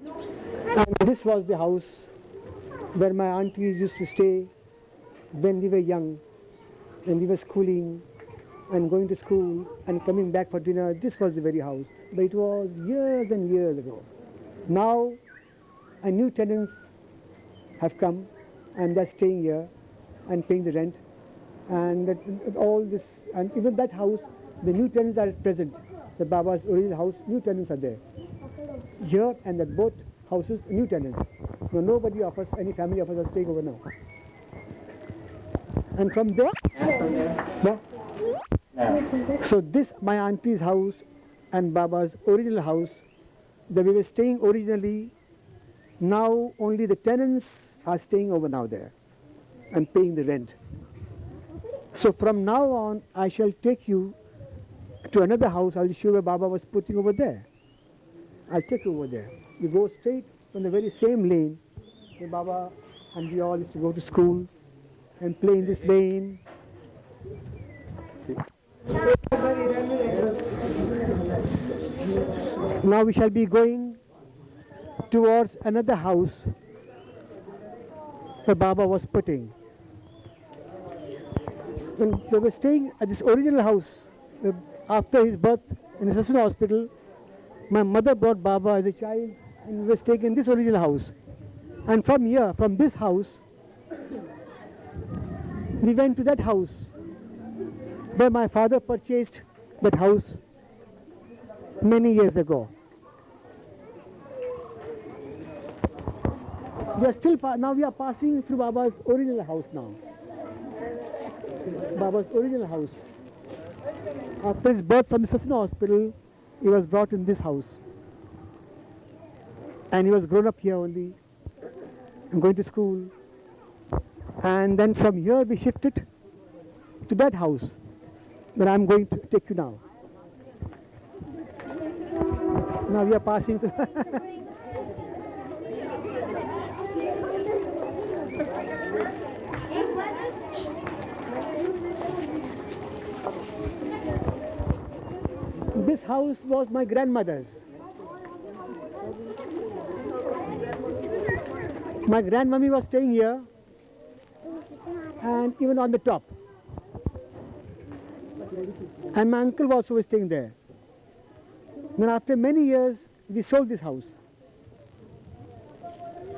And this was the house where my aunties used to stay when we were young and we were schooling and going to school and coming back for dinner. This was the very house. But it was years and years ago. Now, a new tenants have come and they're staying here and paying the rent. And that's all this, and even that house, the new tenants are present. The Baba's original house, new tenants are there. Here and at both houses, new tenants. No, nobody of us, any family of us are staying over now. And from there, no? So this, my auntie's house and Baba's original house, that we were staying originally, now only the tenants are staying over now there and paying the rent. So from now on, I shall take you to another house. I'll show you where Baba was putting over there. I'll take you over there. You go straight from the very same lane where Baba and we all used to go to school and play in this lane. Now we shall be going towards another house where Baba was putting. When they were staying at this original house, after his birth in the Sassoon hospital, my mother brought Baba as a child and we were staying in this original house. And from here, from this house, we went to that house where my father purchased that house many years ago. We are still, now we are passing through Baba's original house now. Baba's original house. After his birth from the Sassoon hospital, he was brought in this house. And he was grown up here only, and going to school. And then from here we shifted to that house where I'm going to take you now. Now we are passing through. This house was my grandmother's. My grandmummy was staying here and even on the top. And my uncle also was staying there. Then after many years, we sold this house.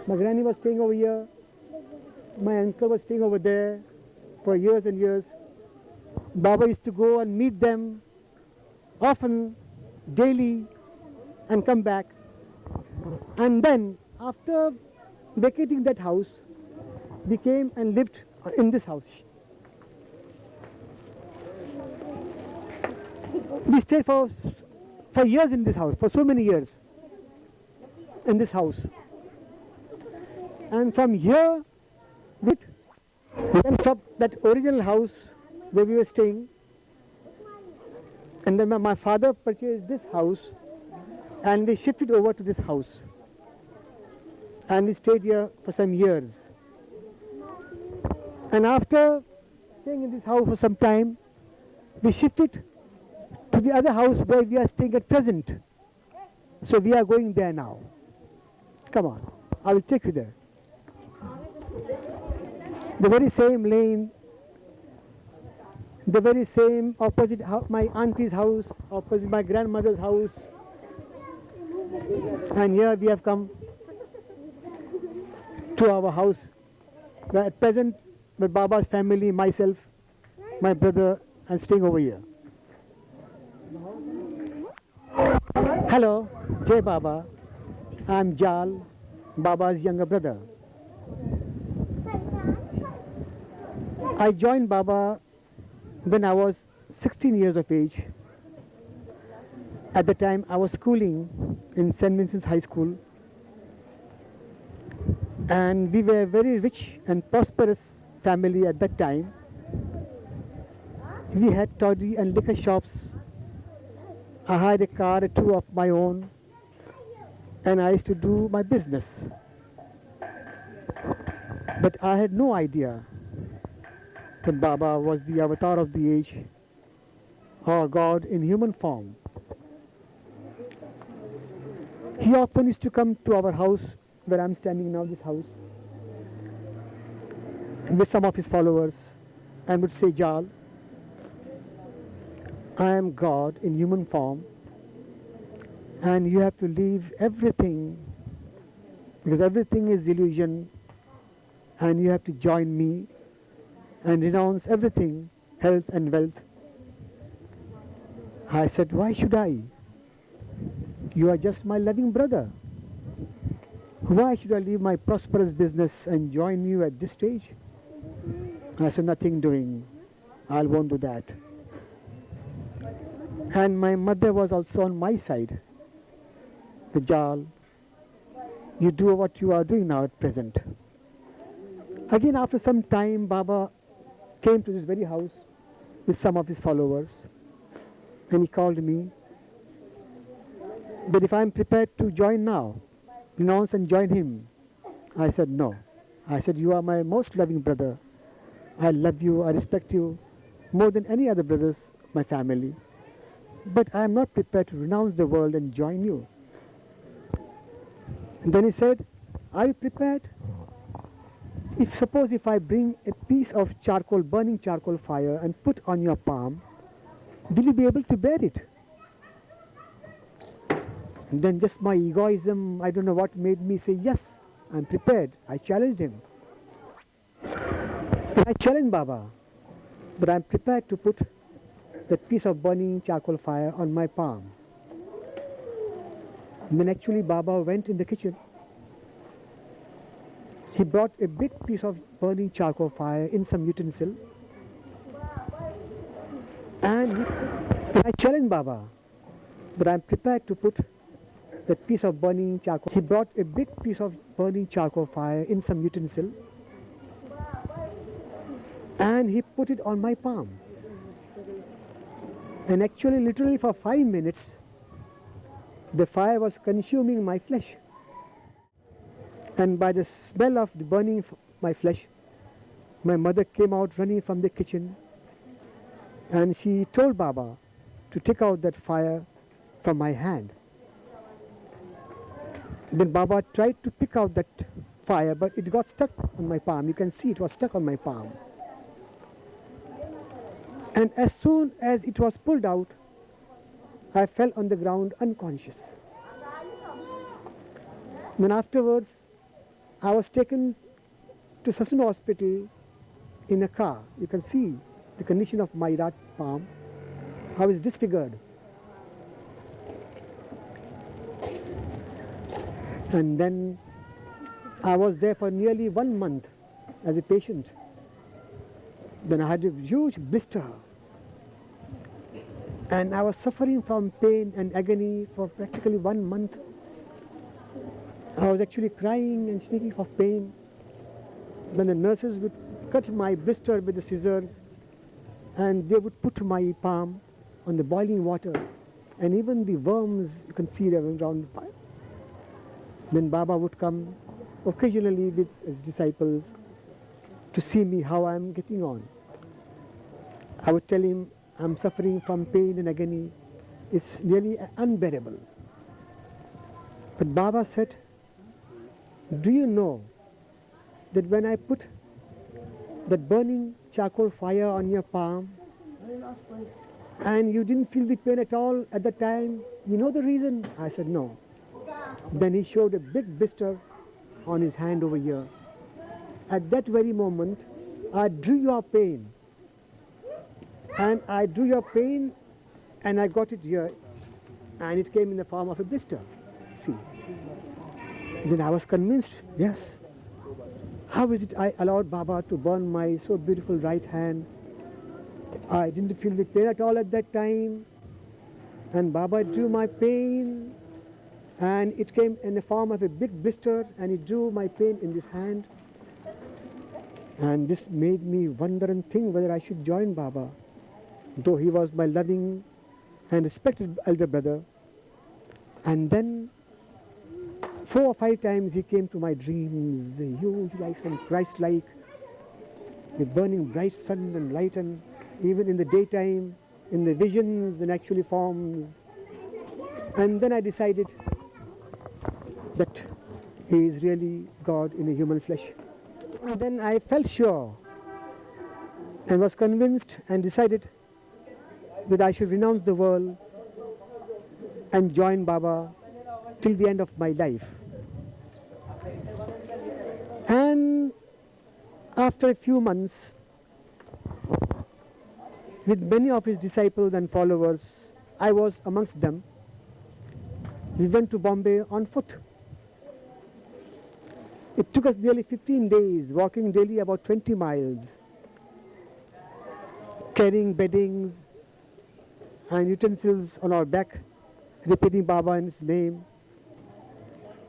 My granny was staying over here. My uncle was staying over there for years and years. Baba used to go and meet them often, daily, and come back. And then, after vacating that house, we came and lived in this house. We stayed for years in this house, for so many years in this house. And from here, we went from that original house where we were staying. And then my father purchased this house and we shifted over to this house. And we stayed here for some years. And after staying in this house for some time, we shifted to the other house where we are staying at present. So we are going there now. Come on, I will take you there. The very same lane, the very same opposite my auntie's house, opposite my grandmother's house. And here we have come to our house, where at present with Baba's family, myself, my brother, and staying over here. Hello, Jai Baba. I'm Jal, Baba's younger brother. I joined Baba when I was 16 years of age. At the time I was schooling in St. Vincent's High School, and we were a very rich and prosperous family at that time. We had toddy and liquor shops. I had a car or two of my own, and I used to do my business. But I had no idea that Baba was the avatar of the age, or God in human form. He often used to come to our house, where I'm standing now, this house, with some of his followers, and would say, Jal, I am God in human form, and you have to leave everything, because everything is illusion, and you have to join me and renounce everything, health and wealth. I said, why should I? You are just my loving brother. Why should I leave my prosperous business and join you at this stage? I said, nothing doing. I won't do that. And my mother was also on my side. The Jal, you do what you are doing now at present. Again, after some time, Baba came to this very house with some of his followers, and he called me that if I am prepared to join now, renounce and join him. I said, no. I said, you are my most loving brother. I love you, I respect you more than any other brothers, my family. But I am not prepared to renounce the world and join you. And then he said, are you prepared? Suppose if I bring a piece of charcoal, burning charcoal fire, and put on your palm, will you be able to bear it? And then just my egoism, I don't know what made me say, yes, I'm prepared. I challenged him. I challenged Baba, but I'm prepared to put that piece of burning charcoal fire on my palm. And then actually Baba went in the kitchen. He brought a big piece of burning charcoal fire in some utensil, and I challenged Baba, but I'm prepared to put that piece of burning charcoal. He brought a big piece of burning charcoal fire in some utensil, and he put it on my palm. And actually, literally for 5 minutes, the fire was consuming my flesh. And by the smell of the burning my flesh, my mother came out running from the kitchen, and she told Baba to take out that fire from my hand. Then Baba tried to pick out that fire, but it got stuck on my palm. You can see it was stuck on my palm. And as soon as it was pulled out, I fell on the ground unconscious. Then afterwards, I was taken to Sassoon Hospital in a car. You can see the condition of my right palm, how it's disfigured. And then I was there for nearly 1 month as a patient. Then I had a huge blister, and I was suffering from pain and agony for practically 1 month. I was actually crying and shrieking of pain. Then the nurses would cut my blister with the scissors, and they would put my palm on the boiling water, and even the worms, you can see them around the palm. Then Baba would come occasionally with his disciples to see me how I am getting on. I would tell him, I'm suffering from pain and agony. It's really unbearable. But Baba said, do you know that when I put that burning charcoal fire on your palm and you didn't feel the pain at all at the time, you know the reason? I said, no. Then he showed a big blister on his hand over here. At that very moment, I drew your pain. And I drew your pain, and I got it here, and it came in the form of a blister. See. Then I was convinced, yes. How is it I allowed Baba to burn my so beautiful right hand? I didn't feel the pain at all at that time. And Baba drew my pain, and it came in the form of a big blister, and he drew my pain in this hand. And this made me wonder and think whether I should join Baba, though he was my loving and respected elder brother. And then 4 or 5 times he came to my dreams, huge like some Christ-like, with burning bright sun and light, and even in the daytime, in the visions and actually forms. And then I decided that he is really God in a human flesh. And then I felt sure and was convinced and decided that I should renounce the world and join Baba till the end of my life. And after a few months, with many of his disciples and followers, I was amongst them. We went to Bombay on foot. It took us nearly 15 days, walking daily about 20 miles, carrying beddings and utensils on our back, repeating Baba in his name,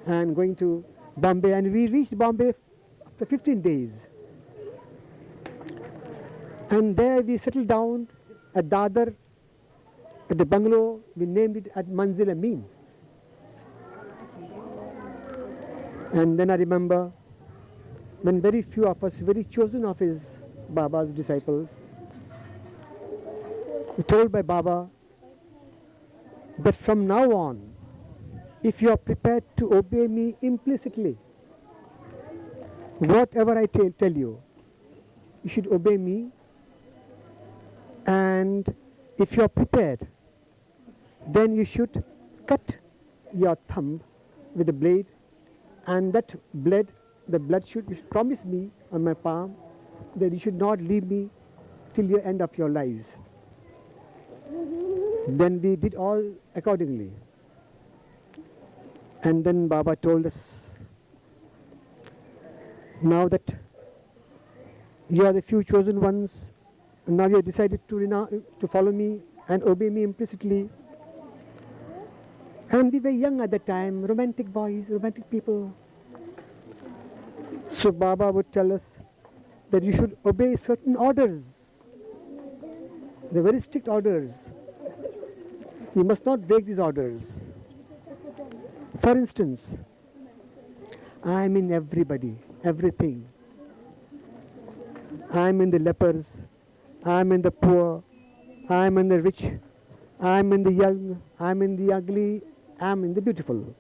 and going to Bombay. And we reached Bombay after 15 days. And there we settled down at Dadar, at the bungalow. We named it at Manzil Amin. And then I remember when very few of us, very chosen of his Baba's disciples, were told by Baba that from now on, if you are prepared to obey me implicitly, whatever I tell you, you should obey me. And if you are prepared, then you should cut your thumb with a blade, and the blood should promise me on my palm that you should not leave me till the end of your lives. Then we did all accordingly. And then Baba told us, now that you are the few chosen ones, and now you have decided to follow me and obey me implicitly. And we were young at that time, romantic boys, romantic people. So Baba would tell us that you should obey certain orders. They're very strict orders. You must not break these orders. For instance, I am in everybody, everything. I am in the lepers, I am in the poor, I am in the rich, I am in the young, I am in the ugly, I am in the beautiful.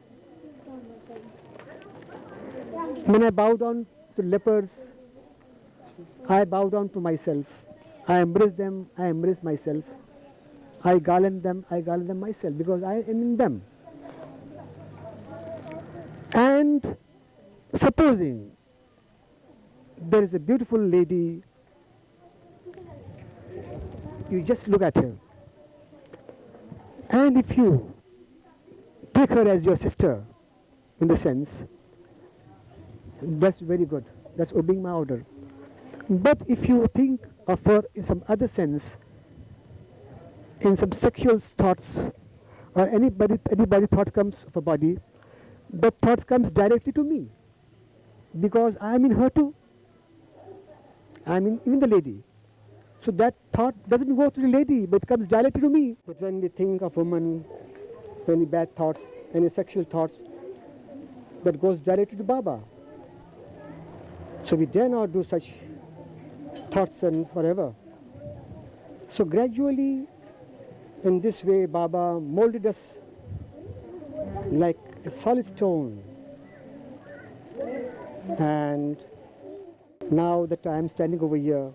When I bow down to lepers, I bow down to myself. I embrace them, I embrace myself. I garland them myself because I am in them. And supposing there is a beautiful lady, you just look at her. And if you take her as your sister, in the sense, that's very good. That's obeying my order. But if you think of her in some other sense, in some sexual thoughts, or anybody thought comes of a body, that thought comes directly to me, because I am in her too. I am in even the lady. So that thought doesn't go to the lady, but comes directly to me. But when we think of women, any bad thoughts, any sexual thoughts, that goes directly to Baba. So we dare not do such thoughts and forever. So gradually, in this way, Baba molded us like a solid stone. And now that I am standing over here,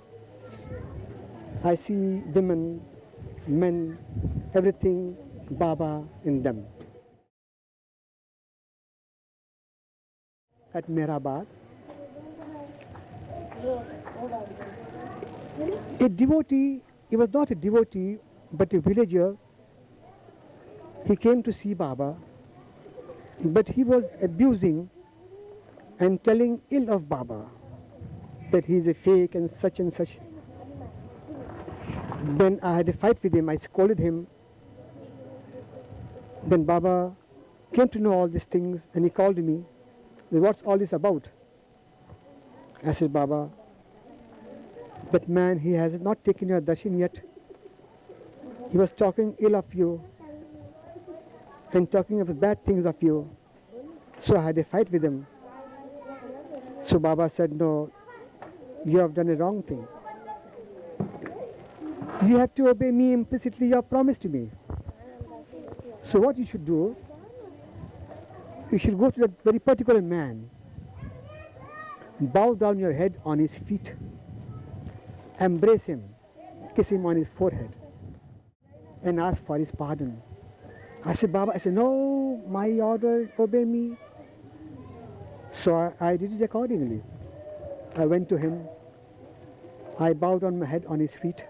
I see women, men, everything Baba in them. At Mehrabad, a devotee, he was not a devotee, but a villager. He came to see Baba, but he was abusing and telling ill of Baba, that he is a fake and such and such. Then I had a fight with him, I scolded him. Then Baba came to know all these things and he called me. What's all this about? I said, Baba, that man, he has not taken your darshan yet. He was talking ill of you and talking of bad things of you. So I had a fight with him. So Baba said, no, you have done a wrong thing. You have to obey me implicitly, you have promised me. So what you should do, you should go to that very particular man, bow down your head on his feet, embrace him, kiss him on his forehead, and ask for his pardon. I said, Baba, I said, no, my order, obey me. So I did it accordingly. I went to him, I bowed on my head on his feet,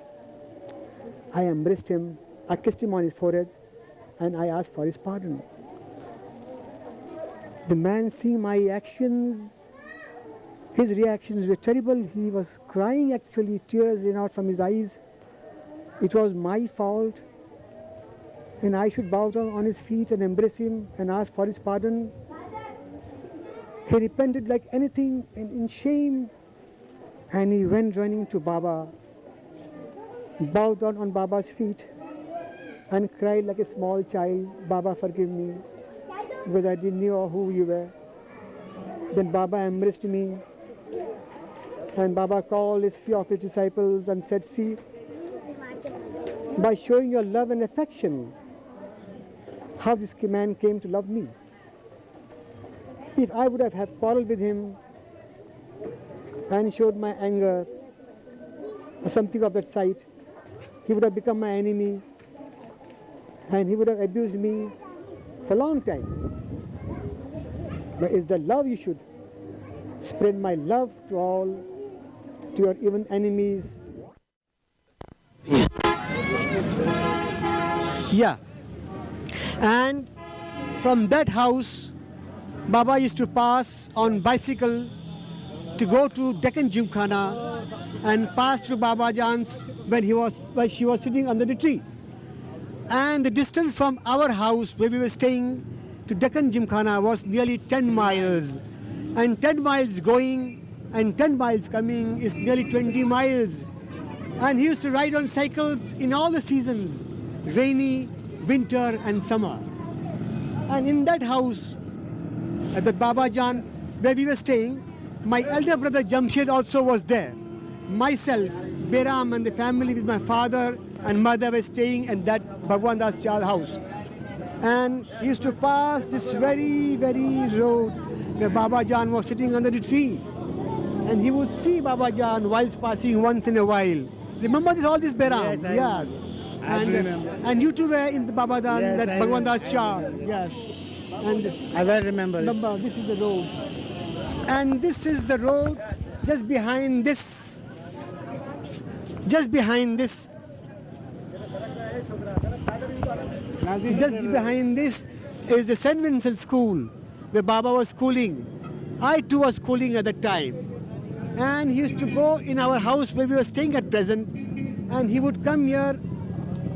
I embraced him, I kissed him on his forehead, and I asked for his pardon. The man seeing my actions, his reactions were terrible. He was crying actually, tears ran out from his eyes. It was my fault, and I should bow down on his feet and embrace him and ask for his pardon. He repented like anything and in shame, and he went running to Baba, bowed down on Baba's feet and cried like a small child, Baba, forgive me, because I didn't know who you were. Then Baba embraced me, and Baba called his few of his disciples and said, see, by showing your love and affection, how this man came to love me. If I would have quarreled with him and showed my anger or something of that sort, he would have become my enemy and he would have abused me for a long time. But it's the love you should spread my love to all, to your even enemies. Yeah. And from that house, Baba used to pass on bicycle to go to Deccan Gymkhana and pass through Baba Jan's when she was sitting under the tree. And the distance from our house where we were staying to Deccan Gymkhana was nearly 10 miles. And 10 miles going and 10 miles coming is nearly 20 miles. And he used to ride on cycles in all the seasons, rainy, winter and summer. And in that house, at the Baba Jan where we were staying, my elder brother Jamshed also was there. Myself, Beheram and the family with my father and mother were staying in that Bhagwan Das Chal house. And he used to pass this very, very road where Baba Jan was sitting under the tree. And he would see Baba Jan whilst passing once in a while. Remember this, all this Beheram? Yes. I remember. And you too were in the Baba Jan, Yes, that I Bhagwan Das remember. Chal. Yes. And I well remember. remember, this is the road. And this is the road just behind this. Just behind this. Just behind this is the St. Vincent School where Baba was schooling. I too was schooling at that time. And he used to go in our house where we were staying at present, and he would come here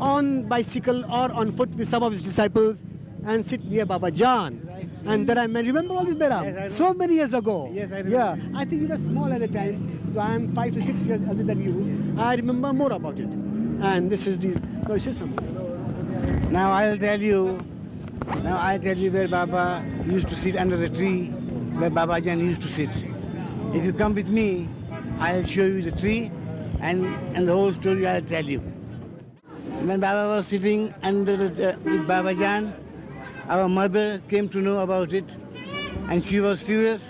on bicycle or on foot with some of his disciples and sit near Baba Jan. And then I remember all this Beheram? Yes, so many years ago. Yes, I remember. Yeah, I think you were small at the time. So I am 5 to 6 years older than you. I remember more about it. And this is the... Oh, say something. Now I'll tell you where Baba used to sit under the tree, where Baba Jan used to sit. If you come with me, I'll show you the tree and the whole story I'll tell you. When Baba was sitting under with Baba Jan, our mother came to know about it and she was furious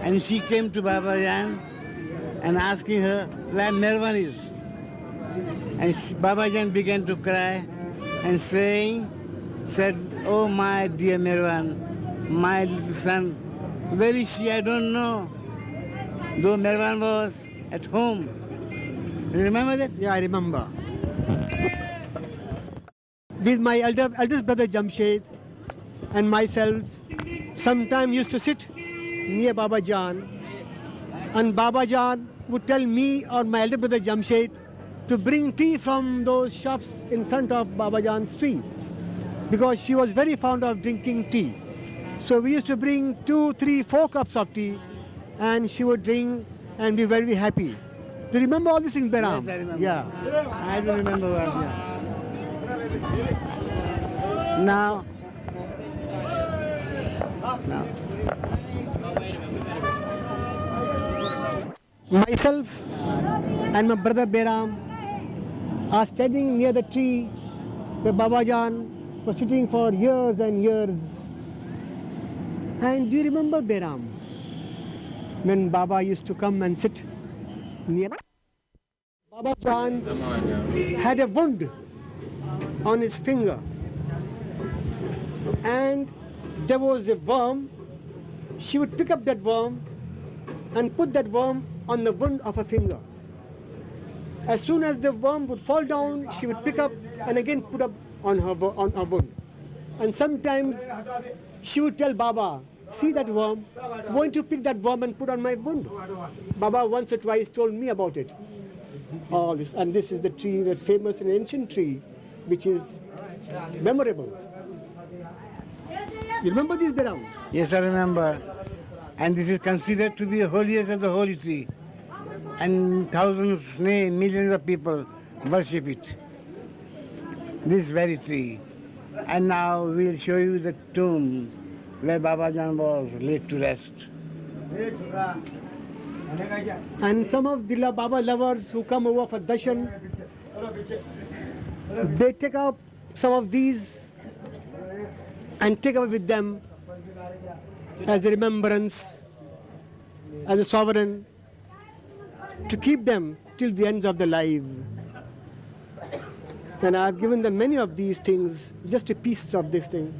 and she came to Baba Jan and asking her where Mervan is. And Baba Jan began to cry and said, oh my dear Mervan, my little son, where is she? I don't know. Though Mervan was at home. You remember that? Yeah, I remember. With my eldest brother Jamshed and myself, sometimes used to sit near Baba Jan, and Baba Jan would tell me or my elder brother Jamshed to bring tea from those shops in front of Baba Jan's tree, because she was very fond of drinking tea. So we used to bring 2, 3, 4 cups of tea, and she would drink and be very happy. Do you remember all this in Beheram? Yes, I remember. Yeah. I don't remember well. Yeah. Now, myself and my brother Beheram are standing near the tree where Baba Jan was sitting for years and years. And do you remember Beheram? When Baba used to come and sit near Baba Jan had a wound on his finger, and there was a worm. She would pick up that worm and put that worm on the wound of her finger. As soon as the worm would fall down, she would pick up and again put up on her wound. And sometimes she would tell Baba, see that worm, won't you pick that worm and put on my wound? Baba once or twice told me about it. All this, and this is the tree, that famous and ancient tree, which is memorable. You remember this, Beheram? Yes, I remember. And this is considered to be the holiest of the holy tree. And thousands, nay, millions of people worship it. This very tree. And now we'll show you the tomb where Baba Jan was laid to rest. And some of the Baba lovers who come over for darshan, they take up some of these and take away with them as a remembrance, as a sovereign, to keep them till the ends of their life. And I've given them many of these things, just a piece of this thing,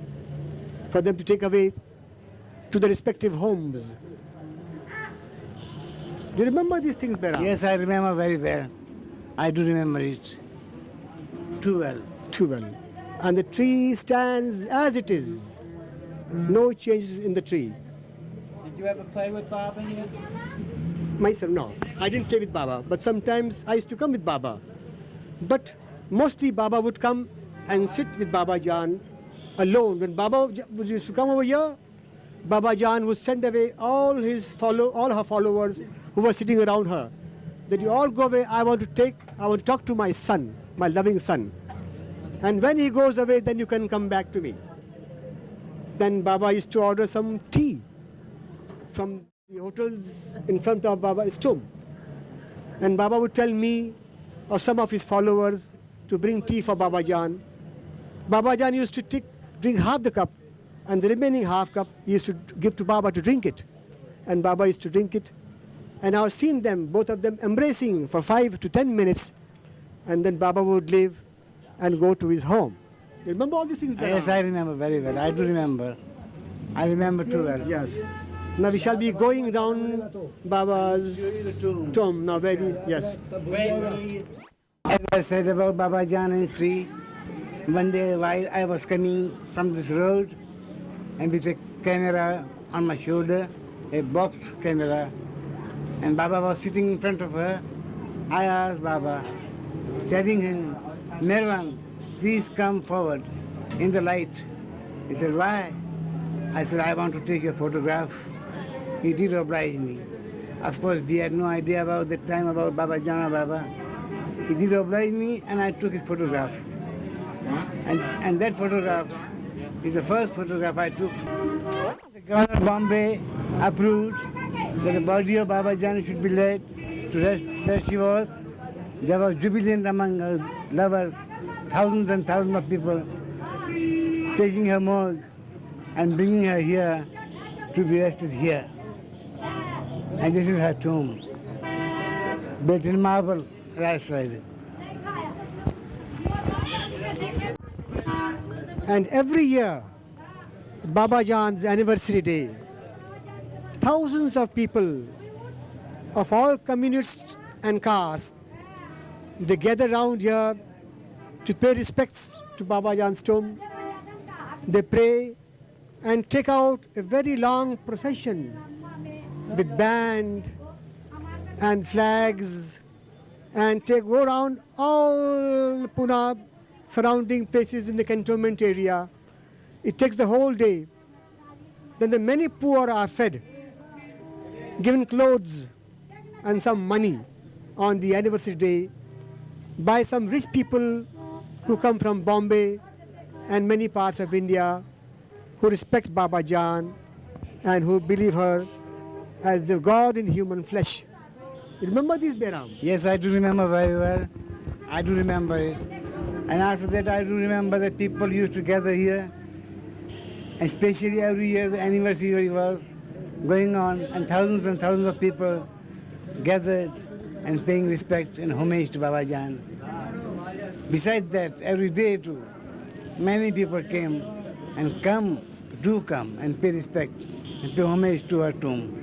for them to take away to their respective homes. Do you remember these things, Beheram? Yes, I remember very well. I do remember it too well. Too well. And the tree stands as it is. No changes in the tree. Did you ever play with Baba here? Myself, no. I didn't play with Baba, but sometimes I used to come with Baba. But mostly Baba would come and sit with Baba Jan alone. When Baba used to come over here, Baba Jan would send away all her followers who were sitting around her. That you all go away, I want to talk to my son, my loving son. And when he goes away, then you can come back to me. Then Baba used to order some tea from the hotels in front of Baba's tomb. And Baba would tell me or some of his followers to bring tea for Baba Jan. Baba Jan used to drink half the cup, and the remaining half cup he used to give to Baba to drink it. And Baba used to drink it. And I've seen them, both of them, embracing for 5 to 10 minutes, and then Baba would leave and go to his home. You remember all these things? Yes, I remember very well. I do remember. I remember too well. Yes. Now we shall be going down Baba's tomb. Now yes. As I said about Baba Jan and Sri, one day while I was coming from this road and with a camera on my shoulder, a box camera, and Baba was sitting in front of her, I asked Baba, telling him, Irwin, please come forward in the light. He said, why? I said, I want to take a photograph. He did oblige me. Of course, he had no idea about the time about Baba Jana Baba. He did oblige me, and I took his photograph. And that photograph is the first photograph I took. The governor of Bombay approved that the body of Baba Jana should be laid to rest where she was. There was jubilant among her lovers, thousands and thousands of people taking her morgue and bringing her here to be rested here. And this is her tomb, built in marble, right side. And every year, Baba Jan's anniversary day, thousands of people of all communities and castes, they gather round here to pay respects to Baba Jan's tomb. They pray and take out a very long procession with band and flags and go around all Pune, surrounding places in the cantonment area. It takes the whole day. Then the many poor are fed, given clothes and some money on the anniversary day by some rich people who come from Bombay and many parts of India, who respect Baba Jan and who believe her as the God in human flesh. You remember this, Beheram? Yes, I do remember very well. I do remember it. And after that, I do remember that people used to gather here especially every year the anniversary was going on, and thousands of people gathered and paying respect and homage to Baba Jan. Besides that, every day too, many people came and do come and pay respect and pay homage to her tomb.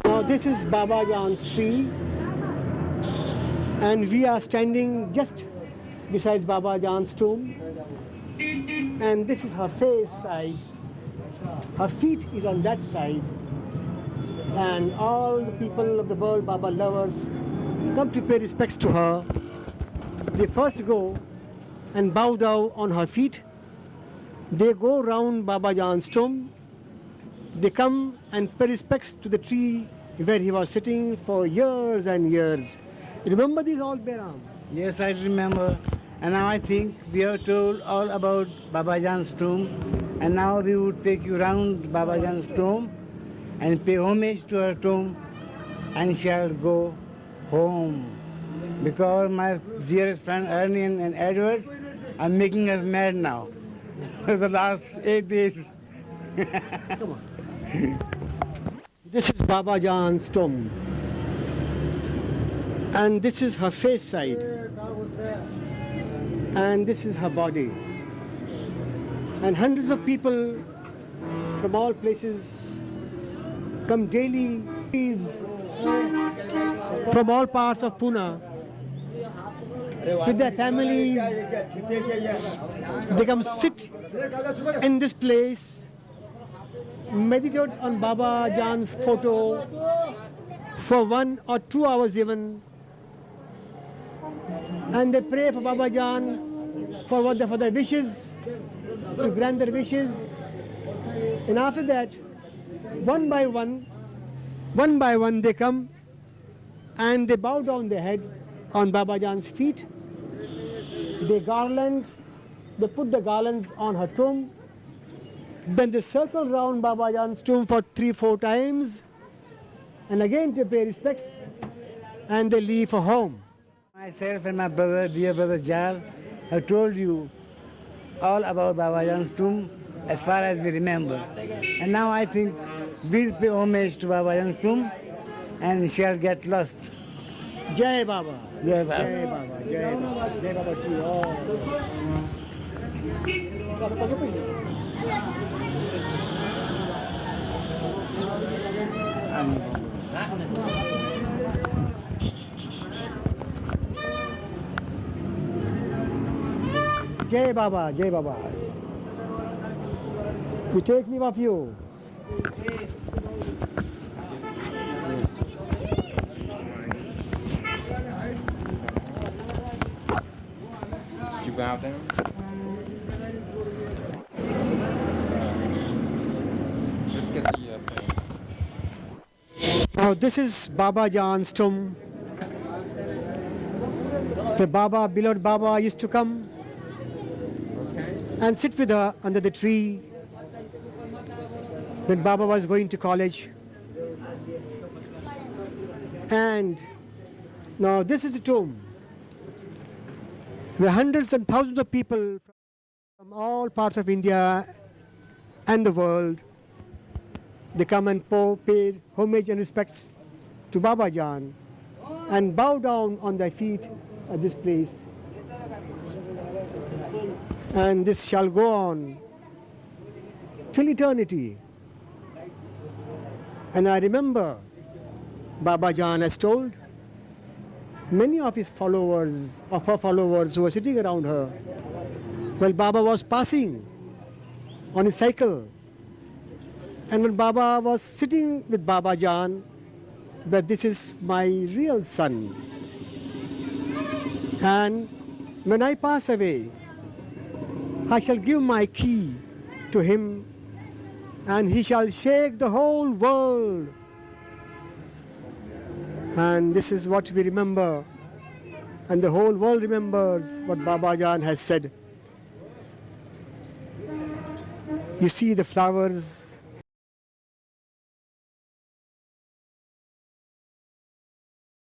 Now this is Baba Jan's tree, and we are standing just beside Baba Jan's tomb, and this is her face side. Her feet is on that side, and all the people of the world, Baba lovers, come to pay respects to her. They first go and bow down on her feet. They go round Baba Jan's tomb. They come and pay respects to the tree where he was sitting for years and years. Remember these all, Beheram? Yes, I remember. And now I think we are told all about Baba Jan's tomb. And now we would take you round Baba Jan's tomb and pay homage to her tomb and shall go home. Because my dearest friend Irwin and Edward are making us mad now. For the last 8 days. Come on. This is Baba Jan's tomb. And this is her face side. And this is her body. And hundreds of people from all places come daily from all parts of Pune with their families. They come sit in this place, meditate on Baba Jan's photo for 1 or 2 hours even, and they pray for Baba Jan for their wishes, to grant their wishes. And after that, one by one they come and they bow down their head on Baba Jan's feet. They put the garlands on her tomb. Then they circle round Baba Jan's tomb for 3-4 times, and again they pay respects and they leave for home. Myself and my brother, dear brother Jar, have told you all about Baba Jan's tomb as far as we remember. And now I think we'll pay homage to Baba Jan's tomb and shall get lost. Jai Baba. Jai Baba. Jai Baba. Jai Baba. Jai Baba to you all. Jai Baba, Jai Baba. You take leave of you. Did you bow down? Let's get the thing. Now this is Baba Jan's tomb. The Baba, beloved Baba, used to come and sit with her under the tree when Baba was going to college. And now this is the tomb where hundreds and thousands of people from all parts of India and the world, they come and pay homage and respects to Baba Jan and bow down on their feet at this place. And this shall go on till eternity. And I remember Baba Jan has told many of his followers, of her followers who were sitting around her, while Baba was passing on his cycle. And when Baba was sitting with Baba Jan, that this is my real son. And when I pass away, I shall give my key to him, and he shall shake the whole world. And this is what we remember, and the whole world remembers what Baba Jan has said. You see the flowers